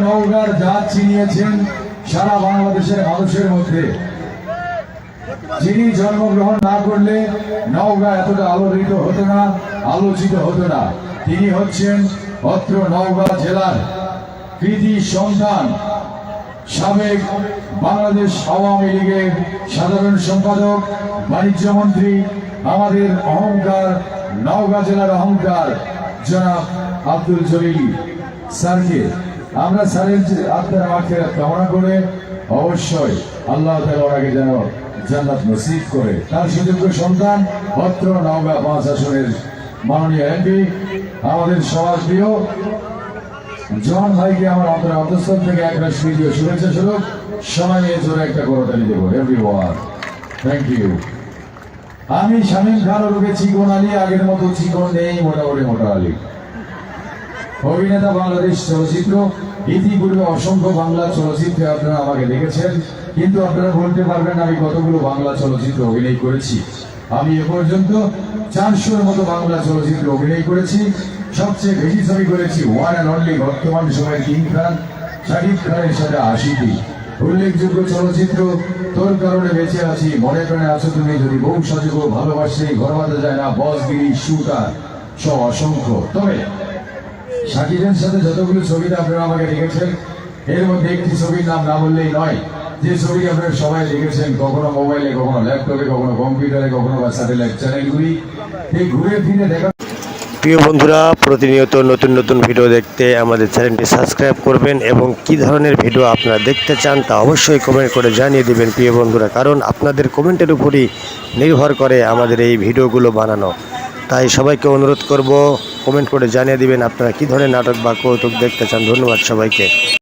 নওগাঁর জাত চিনিয়েছেন সারা বাংলাদেশের মানুষের মধ্যে। যিনি জন্মগ্রহণ না করলে নওগাঁ এতটা আলোড়িত হতো না, আলোচিত হতো না। তিনি হচ্ছেন অত্র নওগাঁ জেলার কৃতি সন্তান, সাবেক বাংলাদেশ আওয়ামী লীগের সাধারণ সম্পাদক, বাণিজ্য মন্ত্রী, আমাদের অহংকার, নওগাঁ জেলার অহংকার জনাব আব্দুল জলিল স্যারকে আমরা স্যারের আত্মার মাগফিরাত কামনা করে অবশ্যই আল্লাহ তাআলা ওনাকে যেন জান্নাত নসিব করে। তার সুযোগ্য সন্তান অত্র নওগাঁ ৫ আসনের মাননীয় এমপি, আমাদের সবার প্রিয় জন ভাইকে আমার অন্তঃস্থল থেকে একটা ভিডিও শুভেচ্ছা স্বরূপ সময় নিয়ে জোরে একটা করতালি দেবো। Everyone, thank you. আমি শামীম খান ওরফে চিকন আলী, আগের মতো চিকন নেই, মোটামুটি মোটা আলী। অভিনেতা, বাংলাদেশ চলচ্চিত্র, ইতিপূর্বে অসংখ্য বাংলা চলচ্চিত্রে আপনারা আমাকে দেখেছেন, কিন্তু আপনারা বলতে পারবেন আমি কতগুলো বাংলা চলচ্চিত্র অভিনয় করেছি। আমি এ পর্যন্ত 400-র মতো বাংলা চলচ্চিত্র অভিনয় করেছি। সবচেয়ে বেশি ছবি করেছি ওয়ান অ্যান্ড অনলি বর্তমান সময়ের কিং খান শাকিব খানের সাথে 80টি। উল্লেখযোগ্য চলচ্চিত্র তোর কারণে বেঁচে আছি, মনে প্রাণে আছো তুমি, যদি বউ সাজুগো, ভালোবাসে, ঘর বাঁধা যায় না, বসগিরি, শুটার সব অসংখ্য। তবে শাকিবের সাথে যতগুলো ছবিতে আপনারা আমাকে দেখেছেন, এর মধ্যে একটি ছবির নাম না বললেই নয়, যে ছবি আপনারা সবাই দেখেছেন, কখনো মোবাইলে, কখনো ল্যাপটপে, কখনো কম্পিউটারে, কখনো বা স্যাটেলাইট চ্যানেলগুলি, এই ঘুরে ফিরে দেখা। প্রিয় বন্ধুরা, প্রতিনিয়ত নতুন নতুন ভিডিও দেখতে আমাদের চ্যানেলটি সাবস্ক্রাইব করবেন এবং কি ধরনের ভিডিও আপনারা দেখতে চান তা অবশ্যই কমেন্ট করে জানিয়ে দেবেন প্রিয় বন্ধুরা, কারণ আপনাদের কমেন্টের উপরই নির্ভর করে আমাদের এই ভিডিওগুলো বানানো। তাই সবাইকে অনুরোধ করব, কমেন্ট করে জানিয়ে দিবেন আপনারা কি ধরনের নাটক বা কৌতুক দেখতে চান। ধন্যবাদ সবাইকে।